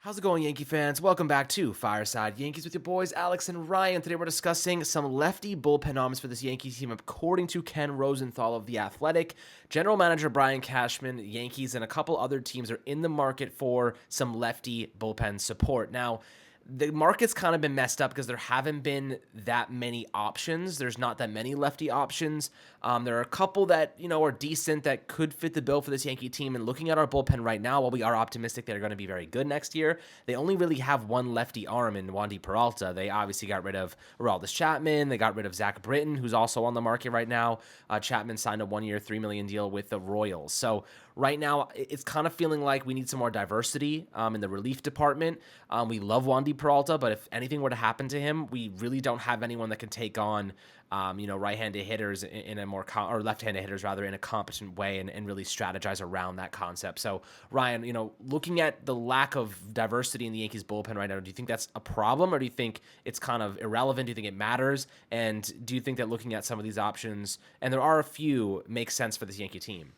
How's it going, Yankee fans? Welcome back to Fireside Yankees with your boys Alex and Ryan. Today we're discussing some lefty bullpen arms for this Yankees team according to Ken Rosenthal of The Athletic. General manager Brian Cashman, Yankees, and a couple other teams are in the market for some lefty bullpen support. Now, the market's kind of been messed up because there haven't been that many options. There's not that many lefty options. There are a couple that, are decent that could fit the bill for this Yankee team. And looking at our bullpen right now, while we are optimistic they're going to be very good next year, they only really have one lefty arm in Wandy Peralta. They obviously got rid of Aroldis Chapman. They got rid of Zach Britton, who's also on the market right now. Chapman signed a one-year, $3 million deal with the Royals. So right now, it's kind of feeling like we need some more diversity in the relief department. We love Wandy Peralta, but if anything were to happen to him, we really don't have anyone that can take on, right-handed hitters in a more or left-handed hitters rather in a competent way and really strategize around that concept. So Ryan, looking at the lack of diversity in the Yankees bullpen right now, do you think that's a problem, or do you think it's kind of irrelevant? Do you think it matters? And do you think that looking at some of these options, and there are a few, makes sense for this Yankee team?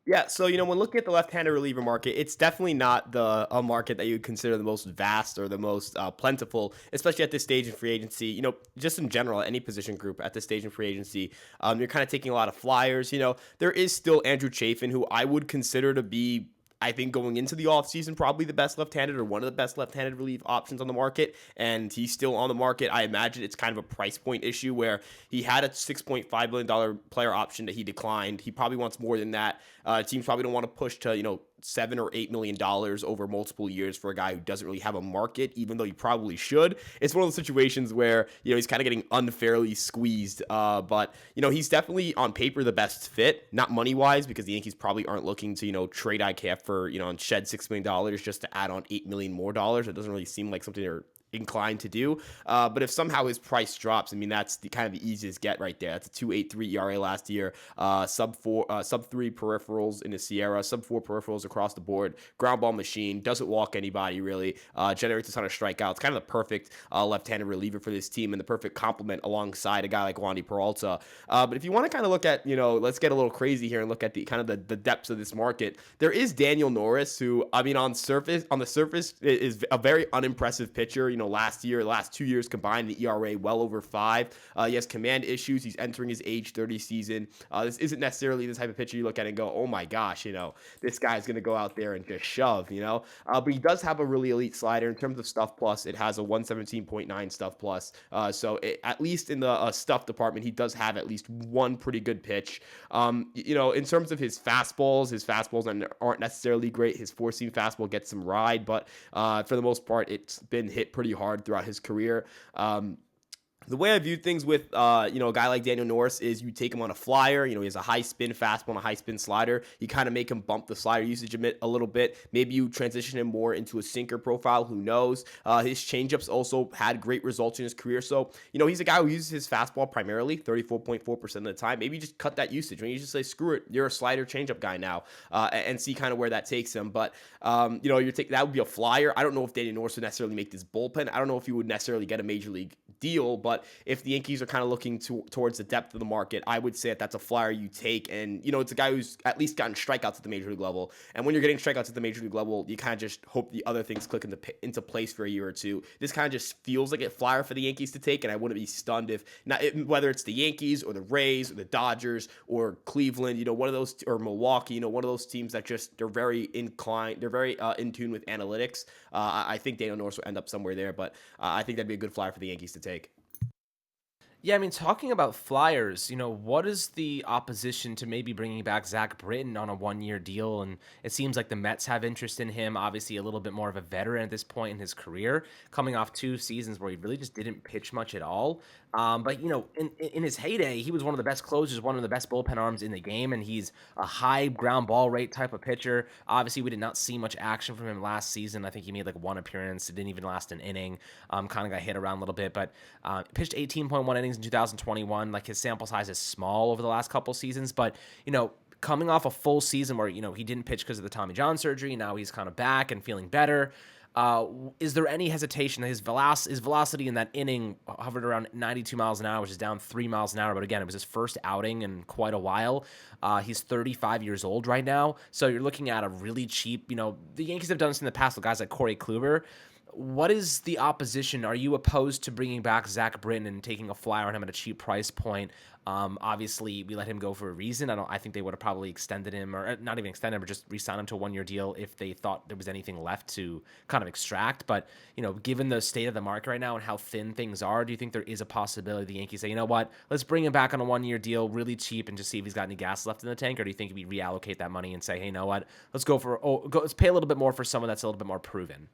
Yeah, so when looking at the left-handed reliever market, it's definitely not the a market that you would consider the most vast or the most plentiful, especially at this stage in free agency. Just in general, any position group at this stage in free agency, you're kind of taking a lot of flyers. There is still Andrew Chafin, who I would consider to be, I think, going into the offseason, probably the best left-handed or one of the best left-handed relief options on the market, and he's still on the market. I imagine it's kind of a price point issue where he had a $6.5 million player option that he declined. He probably wants more than that. Teams probably don't want to push to, $7 or $8 million over multiple years for a guy who doesn't really have a market, even though he probably should. It's one of those situations where, he's kind of getting unfairly squeezed. But he's definitely on paper the best fit, not money wise, because the Yankees probably aren't looking to, trade IKF for, and shed $6 million just to add on $8 million more dollars. It doesn't really seem like something they're inclined to do. But if somehow his price drops, that's the kind of the easiest get right there. That's a 2.83 ERA last year, sub 3 peripherals in the Sierra, sub 4 peripherals across the board, ground ball machine, doesn't walk anybody really, generates a ton of strikeouts, kind of the perfect left-handed reliever for this team and the perfect complement alongside a guy like Wandy Peralta. But if you want to kind of look at, let's get a little crazy here and look at the kind of the depths of this market, there is Daniel Norris, who, on the surface is a very unimpressive pitcher. Last 2 years combined, the ERA well over 5. He has command issues. He's entering his age 30 season. This isn't necessarily the type of pitcher you look at and go, oh my gosh, this guy's going to go out there and just shove, but he does have a really elite slider. In terms of stuff plus, it has a 117.9 stuff plus. At least in the stuff department, he does have at least one pretty good pitch. In terms of his fastballs aren't necessarily great. His four-seam fastball gets some ride, but for the most part, it's been hit pretty hard throughout his career. The way I view things with, a guy like Daniel Norris is you take him on a flyer. He has a high spin fastball and a high spin slider. You kind of make him bump the slider usage a little bit. Maybe you transition him more into a sinker profile. Who knows? His changeups also had great results in his career. So, he's a guy who uses his fastball primarily 34.4% of the time. Maybe you just cut that usage. Maybe you just say, screw it. You're a slider changeup guy now, and see kind of where that takes him. But, that would be a flyer. I don't know if Daniel Norris would necessarily make this bullpen. I don't know if he would necessarily get a major league deal, but if the Yankees are kind of looking towards the depth of the market, I would say that's a flyer you take. And, it's a guy who's at least gotten strikeouts at the major league level. And when you're getting strikeouts at the major league level, you kind of just hope the other things click into place for a year or two. This kind of just feels like a flyer for the Yankees to take, and I wouldn't be stunned whether it's the Yankees or the Rays or the Dodgers or Cleveland, one of those, or Milwaukee, one of those teams that they're very inclined, they're very in tune with analytics. I think Daniel Norris will end up somewhere there, but I think that'd be a good flyer for the Yankees to take. Yeah, talking about Flyers, what is the opposition to maybe bringing back Zach Britton on a one-year deal? And it seems like the Mets have interest in him, obviously a little bit more of a veteran at this point in his career, coming off 2 seasons where he really just didn't pitch much at all. But, in his heyday, he was one of the best closers, one of the best bullpen arms in the game, and he's a high ground ball rate type of pitcher. Obviously, we did not see much action from him last season. I think he made like one appearance. It didn't even last an inning. Kind of got hit around a little bit, but pitched 18.1 innings in 2021. Like, his sample size is small over the last couple seasons, but coming off a full season where he didn't pitch because of the Tommy John surgery, now he's kind of back and feeling better. Is there any hesitation? His velocity in that inning hovered around 92 miles an hour, which is down 3 miles an hour. But again, it was his first outing in quite a while. He's 35 years old right now. So you're looking at a really cheap, the Yankees have done this in the past with guys like Corey Kluber. What is the opposition? Are you opposed to bringing back Zach Britton and taking a flyer on him at a cheap price point? Obviously, we let him go for a reason. I think they would have probably extended him, or not even extended him, but just re-signed him to a 1-year deal if they thought there was anything left to kind of extract. But given the state of the market right now and how thin things are, do you think there is a possibility the Yankees say, you know what, let's bring him back on a 1-year deal, really cheap, and just see if he's got any gas left in the tank? Or do you think we reallocate that money and say, hey, you know what, let's pay a little bit more for someone that's a little bit more proven?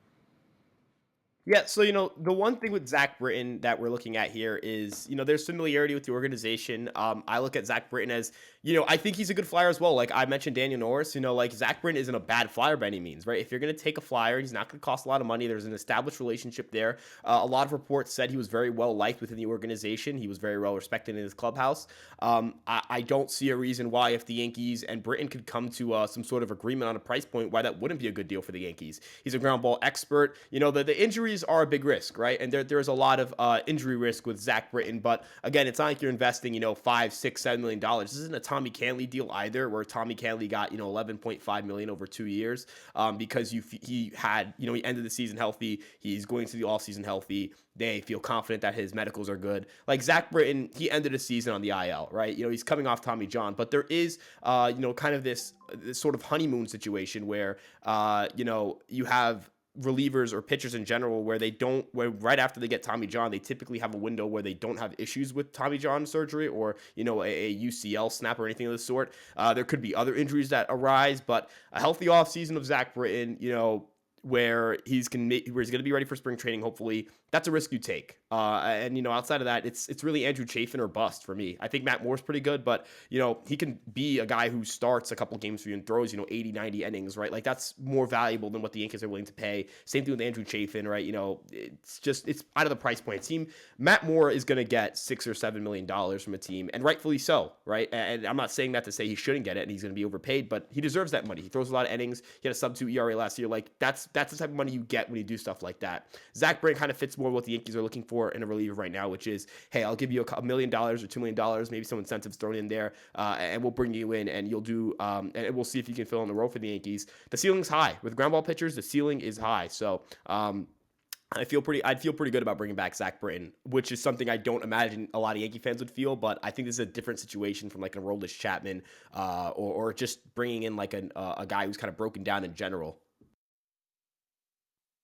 Yeah, so the one thing with Zach Britton that we're looking at here is, there's familiarity with the organization. I look at Zach Britton as, I think he's a good flyer as well. Like I mentioned Daniel Norris, like Zach Britton isn't a bad flyer by any means, right? If you're going to take a flyer, he's not going to cost a lot of money. There's an established relationship there. A lot of reports said he was very well liked within the organization. He was very well respected in his clubhouse. I don't see a reason why, if the Yankees and Britton could come to some sort of agreement on a price point, why that wouldn't be a good deal for the Yankees. He's a ground ball expert. The injuries are a big risk, right? And there's a lot of injury risk with Zach Britton. But again, it's not like you're investing, $5, $6, $7 million. This isn't a Tommy Canley deal either, where Tommy Canley got, $11.5 million over 2 years, because he ended the season healthy. He's going to the offseason healthy. They feel confident that his medicals are good. Like Zach Britton, he ended the season on the IL, right? He's coming off Tommy John, but there is, kind of this sort of honeymoon situation where, you have relievers or pitchers in general where right after they get Tommy John, they typically have a window where they don't have issues with Tommy John surgery or, a UCL snap or anything of the sort. There could be other injuries that arise, but a healthy offseason of Zach Britton, where he's going to be ready for spring training, hopefully, that's a risk you take. And outside of that, it's really Andrew Chafin or bust for me. I think Matt Moore's pretty good, but he can be a guy who starts a couple games for you and throws 80, 90 innings, right? Like that's more valuable than what the Yankees are willing to pay. Same thing with Andrew Chafin, right? It's out of the price point. Team Matt Moore is going to get $6 or $7 million from a team, and rightfully so, right? And I'm not saying that to say he shouldn't get it and he's going to be overpaid, but he deserves that money. He throws a lot of innings. He had a sub-2 ERA last year. Like that's the type of money you get when you do stuff like that. Zach Britton kind of fits more what the Yankees are looking for in a reliever right now, which is, hey, I'll give you $1 million or $2 million, maybe some incentives thrown in there, and we'll bring you in and you'll do, and we'll see if you can fill in the role for the Yankees. The ceiling's high with ground ball pitchers. The ceiling is high, so I'd feel pretty good about bringing back Zach Britton, which is something I don't imagine a lot of Yankee fans would feel. But I think this is a different situation from like a Aroldis Chapman, or just bringing in like a guy who's kind of broken down in general.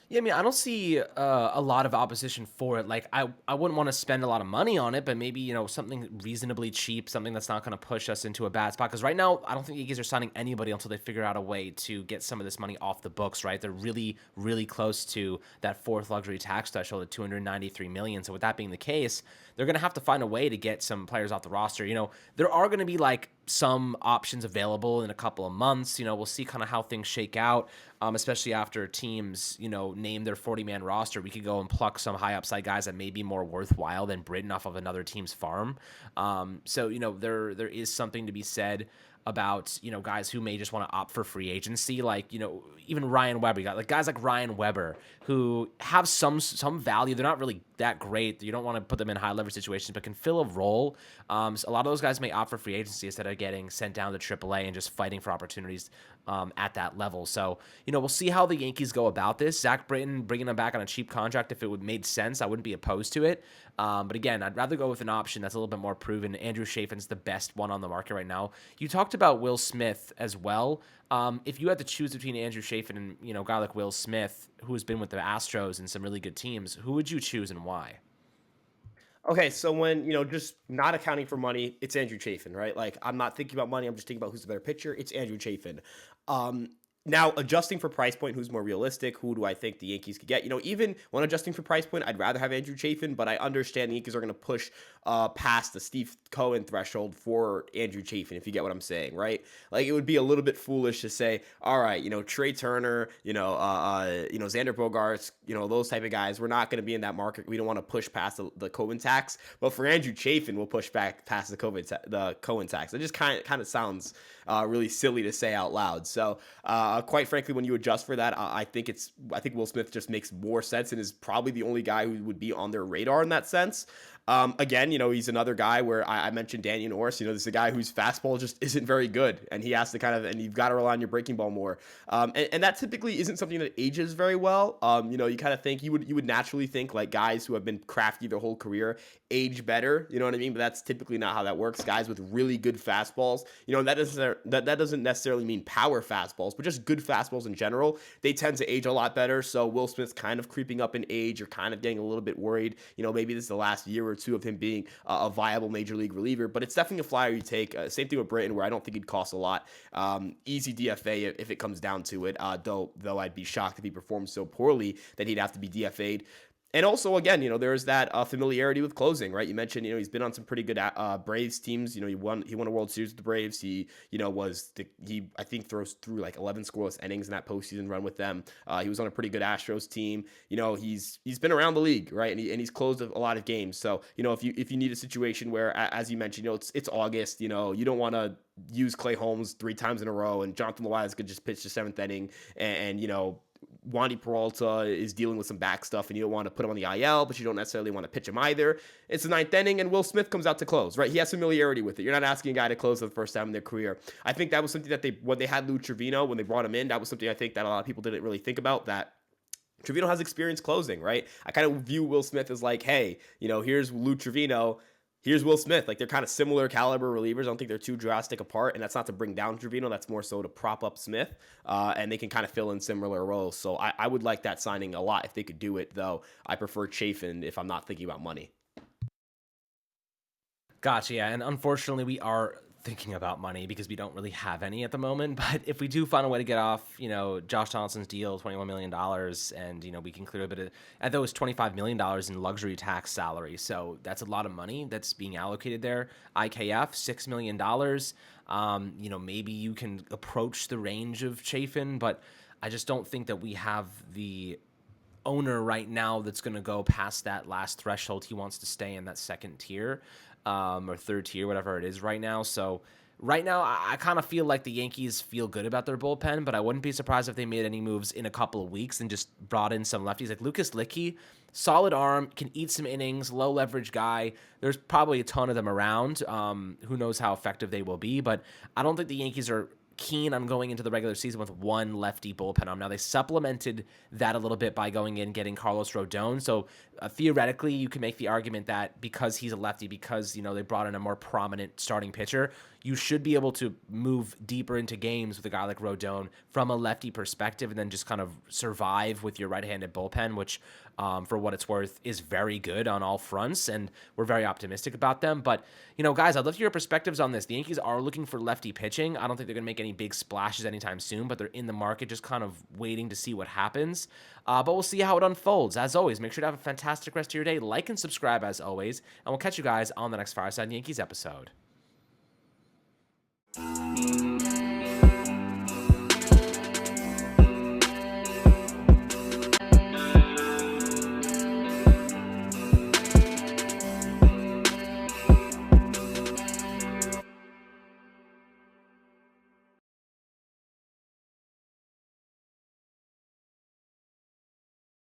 Yeah, I mean, I don't see a lot of opposition for it. Like, I wouldn't want to spend a lot of money on it, but maybe, something reasonably cheap, something that's not going to push us into a bad spot. Because right now, I don't think the Yankees are signing anybody until they figure out a way to get some of this money off the books, right? They're really, really close to that fourth luxury tax threshold at $293 million. So with that being the case, they're going to have to find a way to get some players off the roster. There are going to be like some options available in a couple of months. We'll see kind of how things shake out, especially after teams, name their 40-man roster. We could go and pluck some high upside guys that may be more worthwhile than Britton off of another team's farm. So there is something to be said about, guys who may just want to opt for free agency. Like, even Ryan Weber, you got like guys like Ryan Weber who have some value. They're not really that great. You don't want to put them in high leverage situations, but can fill a role. So a lot of those guys may opt for free agency instead of getting sent down to AAA and just fighting for opportunities at that level. So, we'll see how the Yankees go about this. Zach Britton, bringing him back on a cheap contract, if it would made sense, I wouldn't be opposed to it. But again, I'd rather go with an option that's a little bit more proven. Andrew Chafin's the best one on the market right now. You talked about Will Smith as well. If you had to choose between Andrew Chafin and, a guy like Will Smith, who's been with the Astros and some really good teams, who would you choose and why? Okay, so when, just not accounting for money, it's Andrew Chafin, right? Like, I'm not thinking about money. I'm just thinking about who's the better pitcher. It's Andrew Chafin. Now, adjusting for price point, who's more realistic? Who do I think the Yankees could get? Even when adjusting for price point, I'd rather have Andrew Chafin, but I understand the Yankees are going to push past the Steve Cohen threshold for Andrew Chafin, if you get what I'm saying, right? Like, it would be a little bit foolish to say, all right, Trey Turner, Xander Bogaerts, those type of guys, we're not going to be in that market. We don't want to push past the Cohen tax, but for Andrew Chafin, we'll push back past the Cohen tax. It just kind of sounds really silly to say out loud. So Quite frankly, when you adjust for that, I think Will Smith just makes more sense and is probably the only guy who would be on their radar in that sense. Again, he's another guy where I mentioned Danny Norris. This is a guy whose fastball just isn't very good, and he has to and you've got to rely on your breaking ball more. And that typically isn't something that ages very well. You kind of think you would naturally think like guys who have been crafty their whole career age better. You know what I mean? But that's typically not how that works. Guys with really good fastballs, that doesn't necessarily mean power fastballs, but just good fastballs in general. They tend to age a lot better. So Will Smith's kind of creeping up in age. You're kind of getting a little bit worried. Maybe this is the last year or two of him being a viable major league reliever, but it's definitely a flyer you take. Same thing with Britton, where I don't think he'd cost a lot. Easy DFA if it comes down to it. Though I'd be shocked if he performed so poorly that he'd have to be DFA'd. And also, again, there's that familiarity with closing, right? You mentioned, he's been on some pretty good Braves teams. He won a World Series with the Braves. He I think throws through like 11 scoreless innings in that postseason run with them. He was on a pretty good Astros team. He's been around the league, right? And he's closed a lot of games. So, if you need a situation where, as you mentioned, it's August, you don't want to use Clay Holmes 3 times in a row, and Jonathan Loaiza could just pitch the 7th inning, and Wandy Peralta is dealing with some back stuff, and you don't want to put him on the IL, but you don't necessarily want to pitch him either. It's the 9th inning, and Will Smith comes out to close, right? He has familiarity with it. You're not asking a guy to close for the first time in their career. I think that was something that when they had Lou Trevino, when they brought him in, that was something I think that a lot of people didn't really think about, that Trevino has experience closing, right? I kind of view Will Smith as like, hey, here's Lou Trevino, here's Will Smith. Like, they're kind of similar caliber relievers. I don't think they're too drastic apart, and that's not to bring down Trevino. That's more so to prop up Smith, and they can kind of fill in similar roles. So I would like that signing a lot if they could do it, though. I prefer Chafin if I'm not thinking about money. Gotcha, yeah, and unfortunately we are thinking about money because we don't really have any at the moment. But if we do find a way to get off, Josh Donaldson's deal, $21 million, and, we can clear a bit of, and that was $25 million in luxury tax salary. So that's a lot of money that's being allocated there. IKF, $6 million. Maybe you can approach the range of Chafin, but I just don't think that we have the owner right now that's going to go past that last threshold. He wants to stay in that second tier, or third tier, whatever it is right now. So right now, I kind of feel like the Yankees feel good about their bullpen, but I wouldn't be surprised if they made any moves in a couple of weeks and just brought in some lefties. Like Lucas Licky, solid arm, can eat some innings, low leverage guy. There's probably a ton of them around. Who knows how effective they will be, but I don't think the Yankees are keen on going into the regular season with one lefty bullpen arm. Now, they supplemented that a little bit by going in getting Carlos Rodon. So theoretically, you can make the argument that because he's a lefty, because they brought in a more prominent starting pitcher, you should be able to move deeper into games with a guy like Rodon from a lefty perspective, and then just kind of survive with your right-handed bullpen, which, for what it's worth, is very good on all fronts, and we're very optimistic about them. But, guys, I'd love to hear your perspectives on this. The Yankees are looking for lefty pitching. I don't think they're going to make any big splashes anytime soon, but they're in the market just kind of waiting to see what happens. But we'll see how it unfolds. As always, make sure to have a fantastic rest of your day. Like and subscribe as always, and we'll catch you guys on the next Fireside Yankees episode.